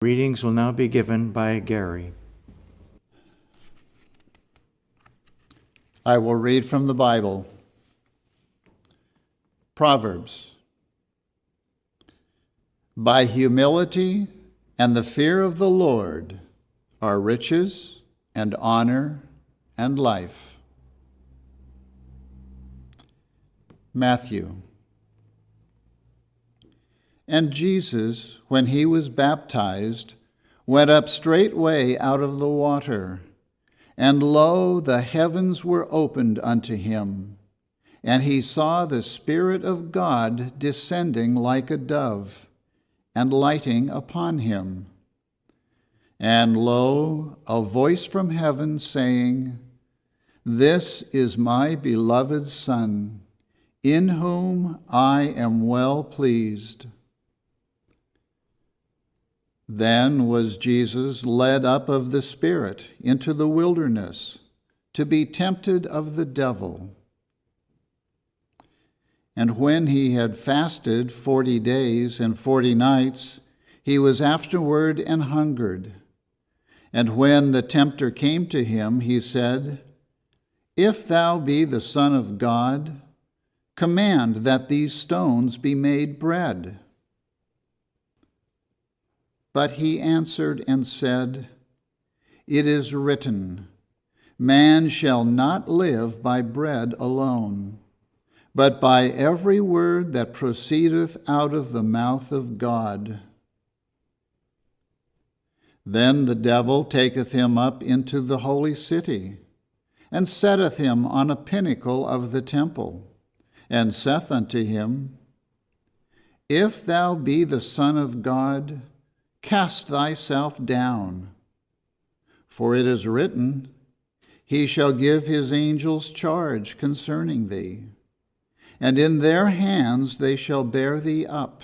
Readings will now be given by Gary. I will read from the Bible. Proverbs. By humility and the fear of the Lord are riches and honor and life. Matthew. And Jesus, when he was baptized, went up straightway out of the water. And lo, the heavens were opened unto him, and he saw the Spirit of God descending like a dove, and lighting upon him. And lo, a voice from heaven saying, This is my beloved Son, in whom I am well pleased. Then was Jesus led up of the Spirit into the wilderness to be tempted of the devil. And when he had fasted 40 days and 40 nights, he was afterward an hungered. And when the tempter came to him, he said, If thou be the Son of God, command that these stones be made bread. But he answered and said, It is written, Man shall not live by bread alone, but by every word that proceedeth out of the mouth of God. Then the devil taketh him up into the holy city, and setteth him on a pinnacle of the temple, and saith unto him, If thou be the Son of God, cast thyself down. For it is written, He shall give his angels charge concerning thee, and in their hands they shall bear thee up,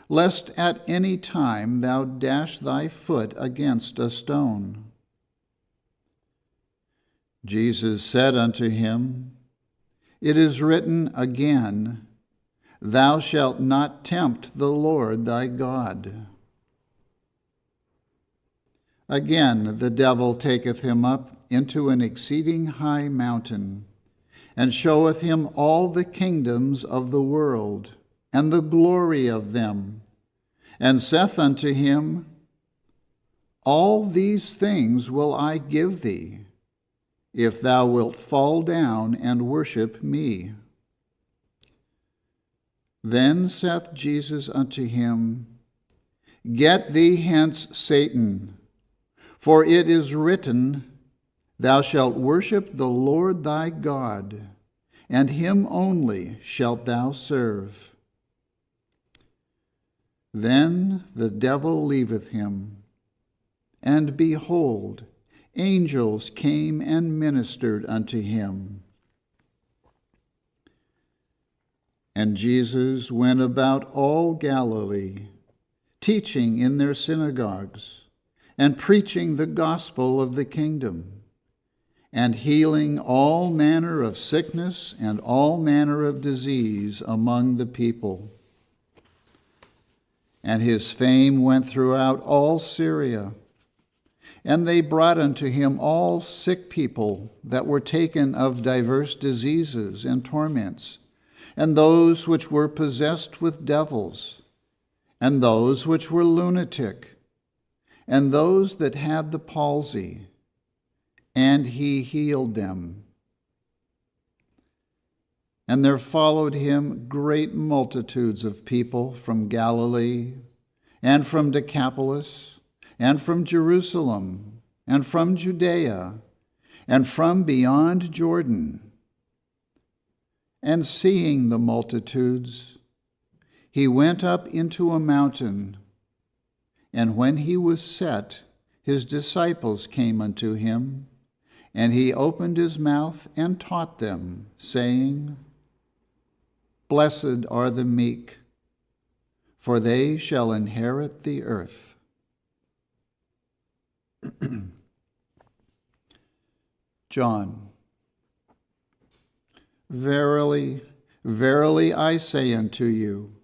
lest at any time thou dash thy foot against a stone. Jesus said unto him, It is written again, Thou shalt not tempt the Lord thy God. Again the devil taketh him up into an exceeding high mountain, and showeth him all the kingdoms of the world, and the glory of them, and saith unto him, All these things will I give thee, if thou wilt fall down and worship me. Then saith Jesus unto him, Get thee hence, Satan, for it is written, Thou shalt worship the Lord thy God, and him only shalt thou serve. Then the devil leaveth him, and behold, angels came and ministered unto him. And Jesus went about all Galilee, teaching in their synagogues, and preaching the gospel of the kingdom, and healing all manner of sickness and all manner of disease among the people. And his fame went throughout all Syria, and they brought unto him all sick people that were taken of diverse diseases and torments, and those which were possessed with devils, and those which were lunatic, and those that had the palsy, and he healed them. And there followed him great multitudes of people from Galilee, and from Decapolis, and from Jerusalem, and from Judea, and from beyond Jordan. And seeing the multitudes, he went up into a mountain, and when he was set, his disciples came unto him, and he opened his mouth and taught them, saying, Blessed are the meek, for they shall inherit the earth. John. Verily, verily I say unto you,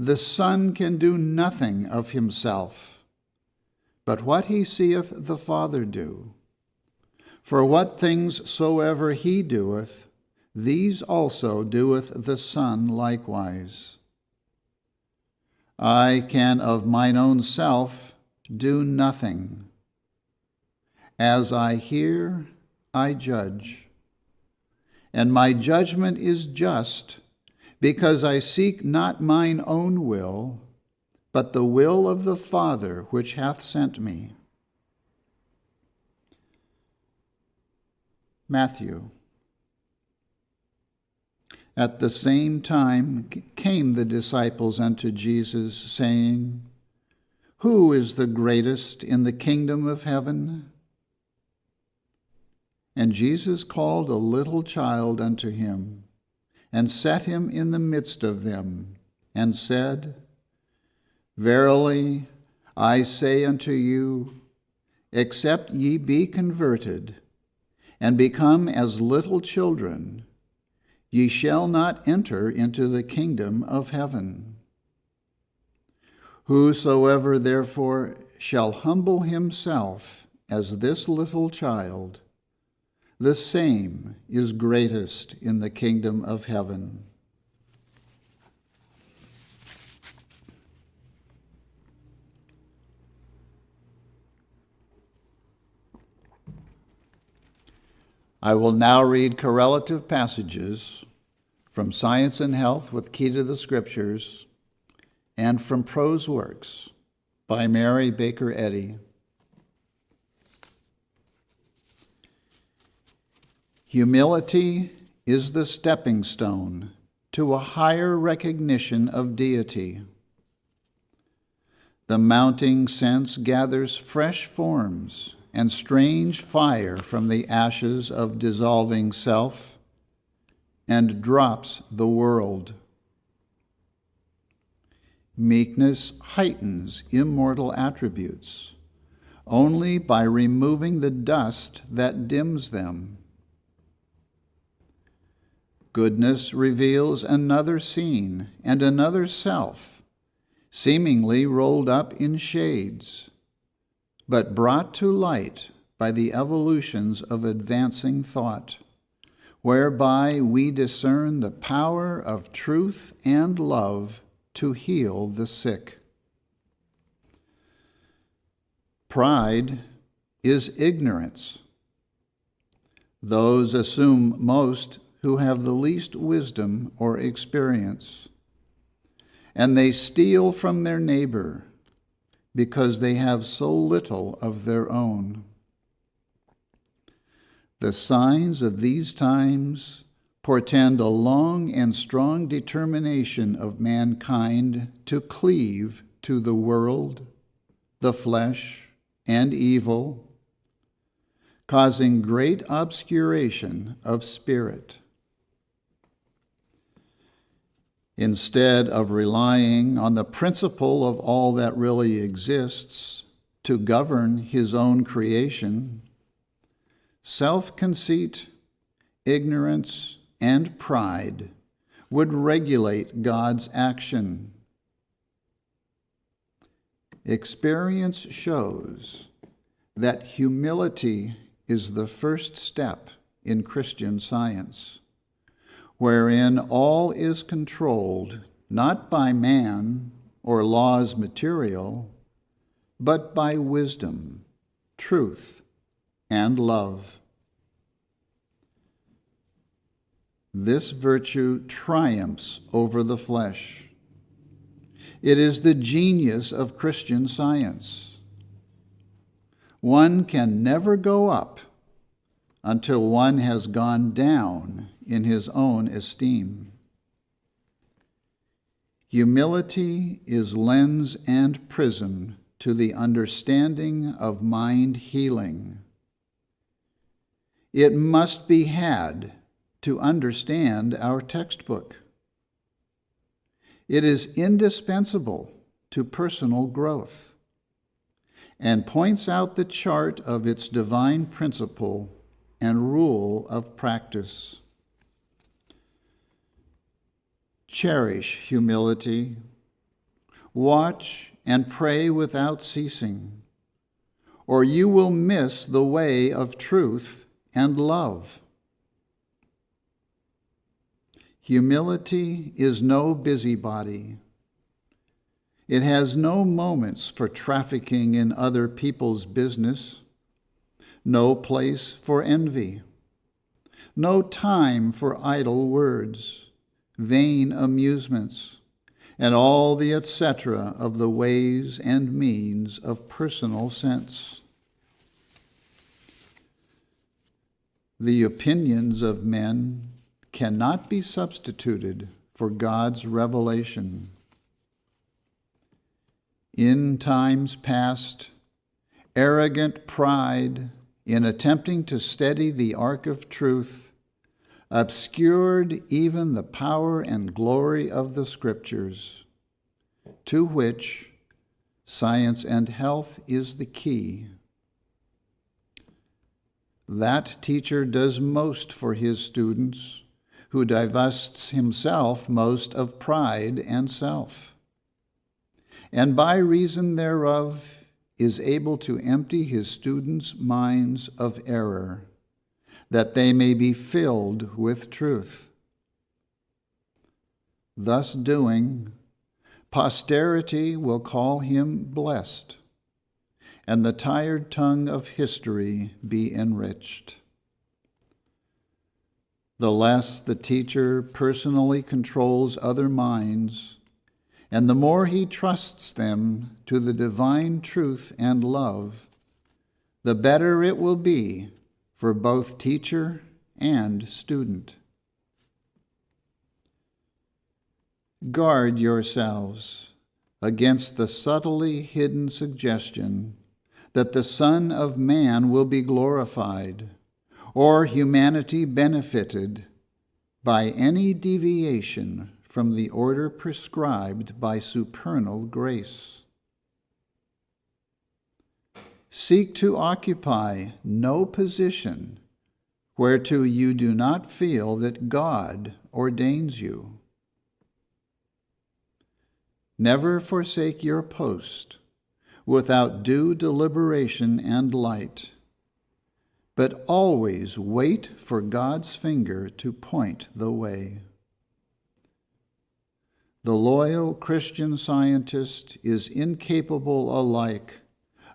the Son can do nothing of himself, but what he seeth the Father do. For what things soever he doeth, these also doeth the Son likewise. I can of mine own self do nothing. As I hear, I judge. And my judgment is just, because I seek not mine own will, but the will of the Father which hath sent me. Matthew. At the same time came the disciples unto Jesus, saying, Who is the greatest in the kingdom of heaven? And Jesus called a little child unto him, and set him in the midst of them, and said, Verily I say unto you, except ye be converted, and become as little children, ye shall not enter into the kingdom of heaven. Whosoever therefore shall humble himself as this little child, the same is greatest in the kingdom of heaven. I will now read correlative passages from Science and Health with Key to the Scriptures and from Prose Works by Mary Baker Eddy. Humility is the stepping stone to a higher recognition of deity. The mounting sense gathers fresh forms and strange fire from the ashes of dissolving self, and drops the world. Meekness heightens immortal attributes only by removing the dust that dims them. Goodness reveals another scene and another self, seemingly rolled up in shades, but brought to light by the evolutions of advancing thought, whereby we discern the power of truth and love to heal the sick. Pride is ignorance. Those assume most who have the least wisdom or experience, and they steal from their neighbor because they have so little of their own. The signs of these times portend a long and strong determination of mankind to cleave to the world, the flesh, and evil, causing great obscuration of spirit. Instead of relying on the principle of all that really exists to govern his own creation, self-conceit, ignorance, and pride would regulate God's action. Experience shows that humility is the first step in Christian Science, wherein all is controlled not by man or laws material, but by wisdom, truth, and love. This virtue triumphs over the flesh. It is the genius of Christian Science. One can never go up until one has gone down in his own esteem. Humility is lens and prism to the understanding of mind healing. It must be had to understand our textbook. It is indispensable to personal growth and points out the chart of its divine principle and rule of practice. Cherish humility. Watch and pray without ceasing, or you will miss the way of truth and love. Humility is no busybody. It has no moments for trafficking in other people's business, no place for envy, no time for idle words, vain amusements, and all the etc. of the ways and means of personal sense. The opinions of men cannot be substituted for God's revelation. In times past, arrogant pride, in attempting to steady the ark of truth, obscured even the power and glory of the Scriptures, to which science and health is the key. That teacher does most for his students, who divests himself most of pride and self, and by reason thereof is able to empty his students' minds of error, that they may be filled with truth. Thus doing, posterity will call him blessed, and the tired tongue of history be enriched. The less the teacher personally controls other minds, and the more he trusts them to the divine truth and love, the better it will be for both teacher and student. Guard yourselves against the subtly hidden suggestion that the Son of Man will be glorified, or humanity benefited by any deviation from the order prescribed by supernal grace. Seek to occupy no position whereto you do not feel that God ordains you. Never forsake your post without due deliberation and light, but always wait for God's finger to point the way. The loyal Christian Scientist is incapable alike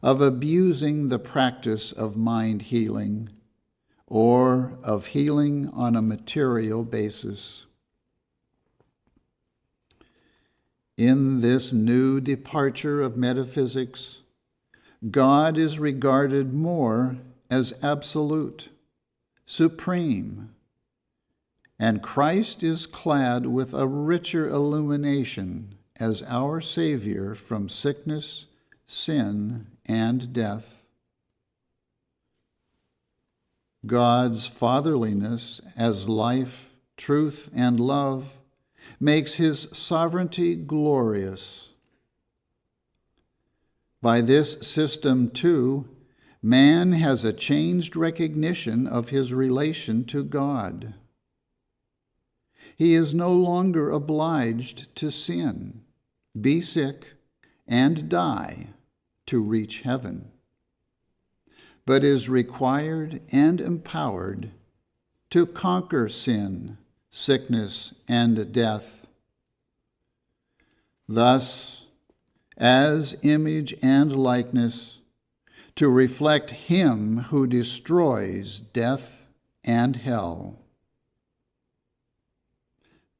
of abusing the practice of mind healing or of healing on a material basis. In this new departure of metaphysics, God is regarded more as absolute, supreme, and Christ is clad with a richer illumination as our Savior from sickness, sin, and death. God's fatherliness as life, truth, and love makes his sovereignty glorious. By this system, too, man has a changed recognition of his relation to God. He is no longer obliged to sin, be sick, and die to reach heaven, but is required and empowered to conquer sin, sickness, and death. Thus, as image and likeness, to reflect him who destroys death and hell.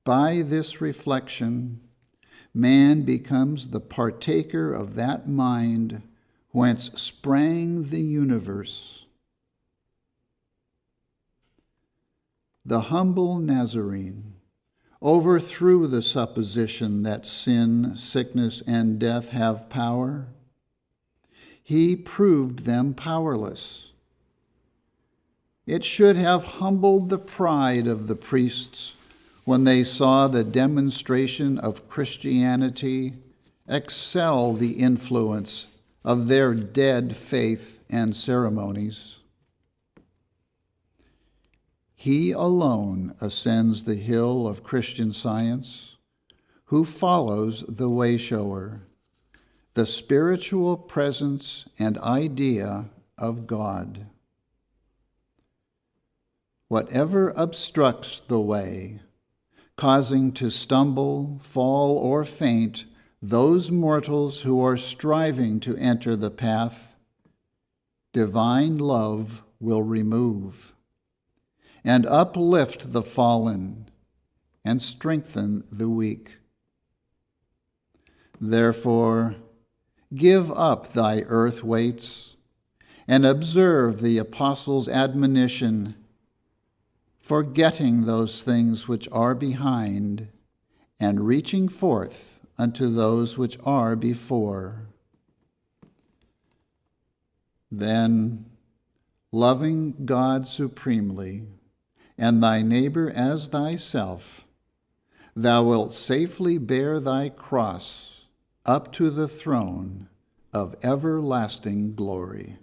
By this reflection, man becomes the partaker of that mind whence sprang the universe. The humble Nazarene overthrew the supposition that sin, sickness, and death have power. He proved them powerless. It should have humbled the pride of the priests when they saw the demonstration of Christianity excel the influence of their dead faith and ceremonies. He alone ascends the hill of Christian Science, who follows the way-shower, the spiritual presence and idea of God. Whatever obstructs the way, causing to stumble, fall, or faint those mortals who are striving to enter the path, divine love will remove and uplift the fallen and strengthen the weak. Therefore, give up thy earth weights and observe the apostles' admonition, forgetting those things which are behind and reaching forth unto those which are before. Then, loving God supremely, and thy neighbor as thyself, thou wilt safely bear thy cross up to the throne of everlasting glory.